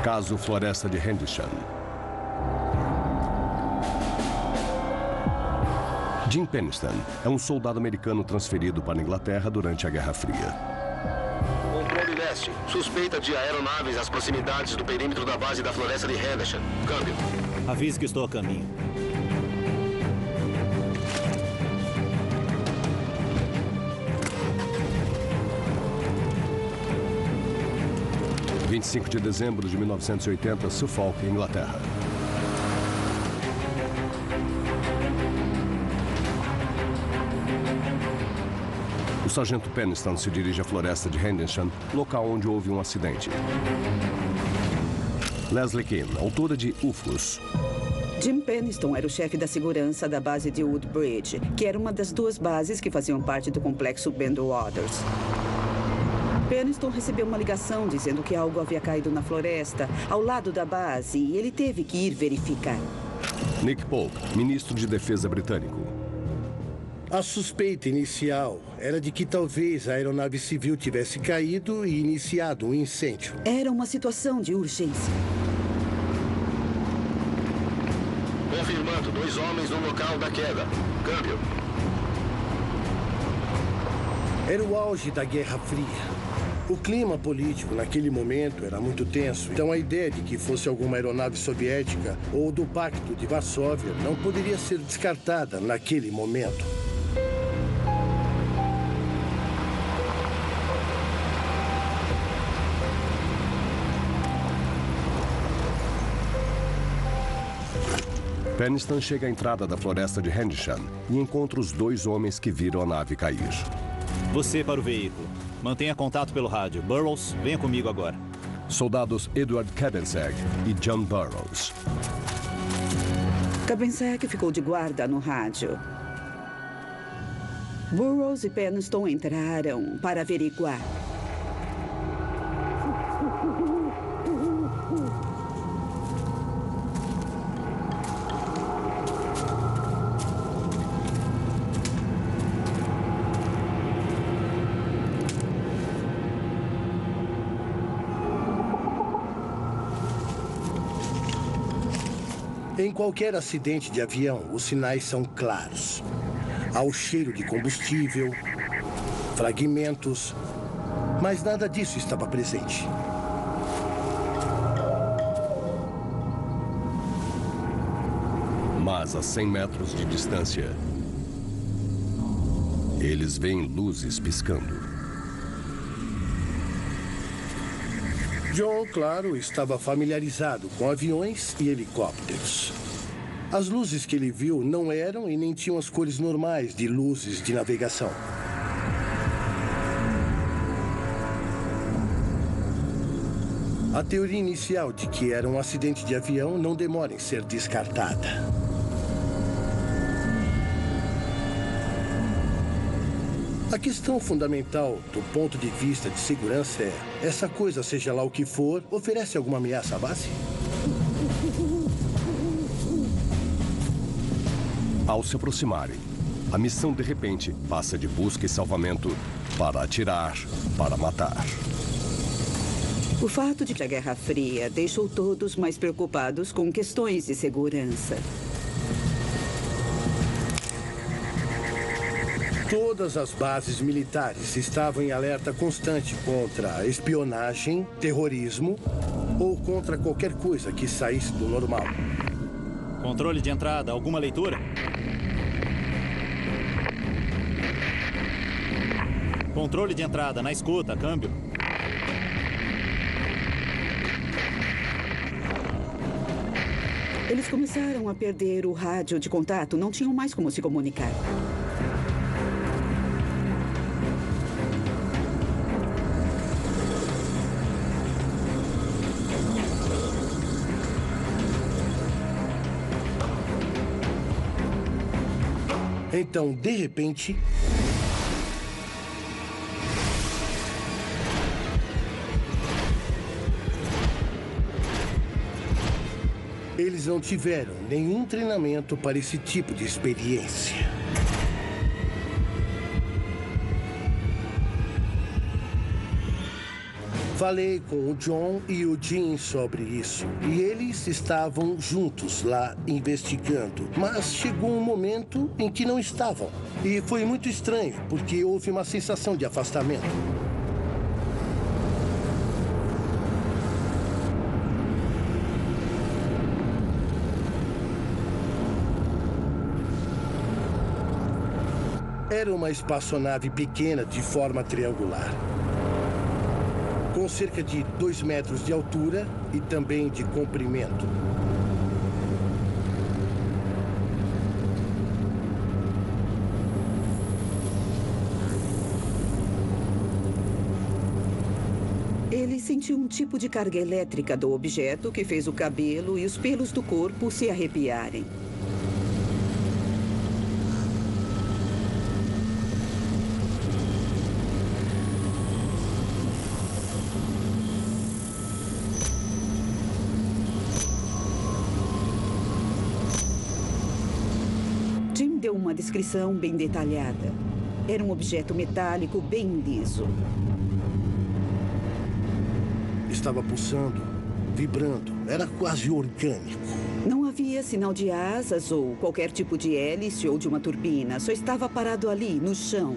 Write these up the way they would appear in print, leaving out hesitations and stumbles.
Caso Floresta de Henderson. Jim Penniston é um soldado americano transferido para a Inglaterra durante a Guerra Fria. Controle leste. Suspeita de aeronaves às proximidades do perímetro da base da Floresta de Henderson. Câmbio. Avise que estou a caminho. (25 de dezembro de 1980, Suffolk, Inglaterra). O sargento Penniston se dirige à Floresta de Henderson, local onde houve um acidente. Leslie Keane, autora de UFOs. Jim Penniston era o chefe da segurança da base de Woodbridge, que era uma das duas bases que faziam parte do complexo Bentwaters. Penniston recebeu uma ligação dizendo que algo havia caído na floresta, ao lado da base, e ele teve que ir verificar. Nick Pope, ministro de Defesa britânico. A suspeita inicial era de que talvez a aeronave civil tivesse caído e iniciado um incêndio. Era uma situação de urgência. Confirmando, 2 homens no local da queda. Câmbio. Era o auge da Guerra Fria. O clima político naquele momento era muito tenso, então a ideia de que fosse alguma aeronave soviética ou do Pacto de Varsóvia não poderia ser descartada naquele momento. Penniston chega à entrada da Floresta de Henderson e encontra os 2 homens que viram a nave cair. Você para o veículo. Mantenha contato pelo rádio. Burroughs, venha comigo agora. Soldados Edward Cabensack e John Burroughs. Cabensack ficou de guarda no rádio. Burroughs e Penniston entraram para averiguar. Em qualquer acidente de avião, os sinais são claros. Há o cheiro de combustível, fragmentos, mas nada disso estava presente. Mas a 100 metros de distância, eles veem luzes piscando. John, claro, estava familiarizado com aviões e helicópteros. As luzes que ele viu não eram e nem tinham as cores normais de luzes de navegação. A teoria inicial de que era um acidente de avião não demora em ser descartada. A questão fundamental do ponto de vista de segurança é: essa coisa, seja lá o que for, oferece alguma ameaça à base? Ao se aproximarem, a missão de repente passa de busca e salvamento para atirar, para matar. O fato de que a Guerra Fria deixou todos mais preocupados com questões de segurança. Todas as bases militares estavam em alerta constante contra espionagem, terrorismo ou contra qualquer coisa que saísse do normal. Controle de entrada, alguma leitura? Controle de entrada, na escuta, câmbio. Eles começaram a perder o rádio de contato, não tinham mais como se comunicar. Então, de repente, eles não tiveram nenhum treinamento para esse tipo de experiência. Falei com o John e o Jim sobre isso. E eles estavam juntos lá investigando. Mas chegou um momento em que não estavam. E foi muito estranho, porque houve uma sensação de afastamento. Era uma espaçonave pequena de forma triangular, com cerca de 2 metros de altura e também de comprimento. Ele sentiu um tipo de carga elétrica do objeto que fez o cabelo e os pelos do corpo se arrepiarem. Jim deu uma descrição bem detalhada. Era um objeto metálico bem liso. Estava pulsando, vibrando. Era quase orgânico. Não havia sinal de asas ou qualquer tipo de hélice ou de uma turbina. Só estava parado ali, no chão.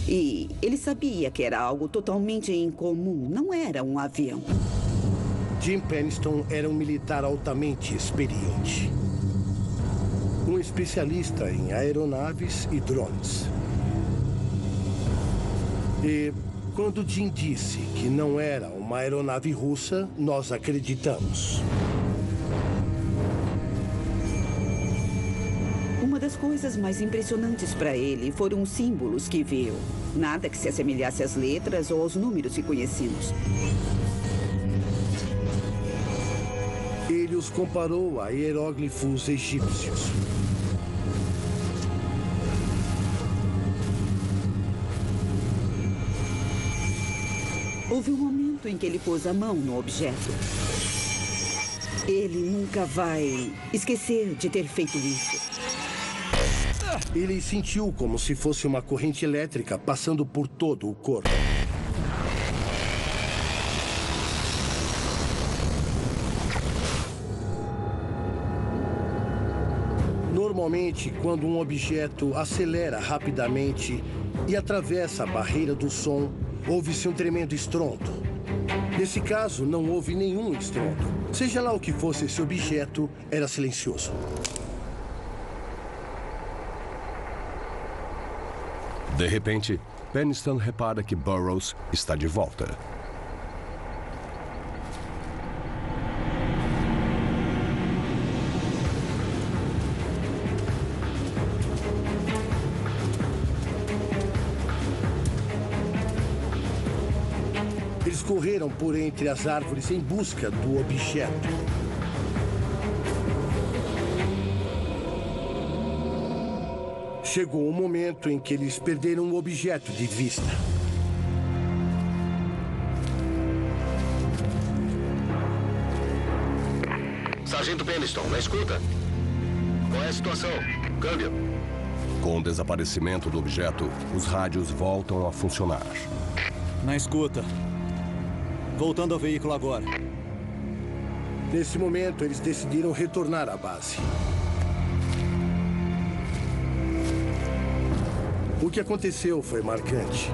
E ele sabia que era algo totalmente incomum. Não era um avião. Jim Penniston era um militar altamente experiente. Um especialista em aeronaves e drones. E quando Jim disse que não era uma aeronave russa, nós acreditamos. Uma das coisas mais impressionantes para ele foram os símbolos que viu. Nada que se assemelhasse às letras ou aos números que conhecemos. Ele os comparou a hieróglifos egípcios. Houve um momento em que ele pôs a mão no objeto. Ele nunca vai esquecer de ter feito isso. Ele sentiu como se fosse uma corrente elétrica passando por todo o corpo. Normalmente, quando um objeto acelera rapidamente e atravessa a barreira do som, houve-se um tremendo estrondo. Nesse caso, não houve nenhum estrondo. Seja lá o que fosse esse objeto, era silencioso. De repente, Penniston repara que Burroughs está de volta. Eles correram por entre as árvores em busca do objeto. Chegou o momento em que eles perderam o objeto de vista. Sargento Penniston, na escuta? Qual é a situação? Câmbio. Com o desaparecimento do objeto, os rádios voltam a funcionar. Na escuta. Voltando ao veículo agora. Nesse momento, eles decidiram retornar à base. O que aconteceu foi marcante.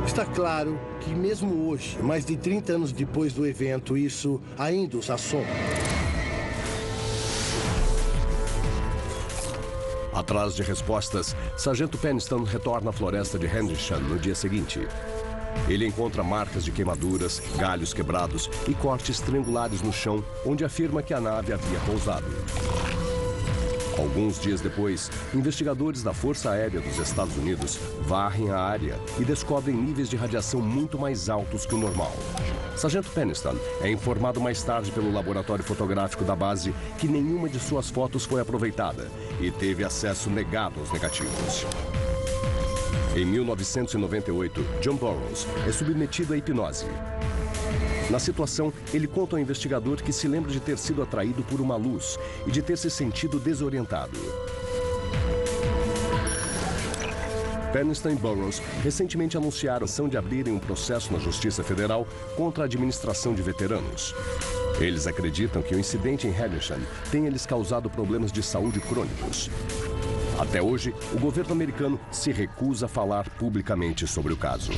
Está claro que mesmo hoje, mais de 30 anos depois do evento, isso ainda os assombra. Atrás de respostas, Sargento Penniston retorna à floresta de Hendrickson no dia seguinte. Ele encontra marcas de queimaduras, galhos quebrados e cortes triangulares no chão, onde afirma que a nave havia pousado. Alguns dias depois, investigadores da Força Aérea dos Estados Unidos varrem a área e descobrem níveis de radiação muito mais altos que o normal. Sargento Penniston é informado mais tarde pelo laboratório fotográfico da base que nenhuma de suas fotos foi aproveitada e teve acesso negado aos negativos. Em 1998, John Burroughs é submetido à hipnose. Na situação, ele conta ao investigador que se lembra de ter sido atraído por uma luz e de ter se sentido desorientado. Peniston e Burroughs recentemente anunciaram a ação de abrirem um processo na Justiça Federal contra a administração de veteranos. Eles acreditam que o incidente em Henderson tenha lhes causado problemas de saúde crônicos. Até hoje, o governo americano se recusa a falar publicamente sobre o caso.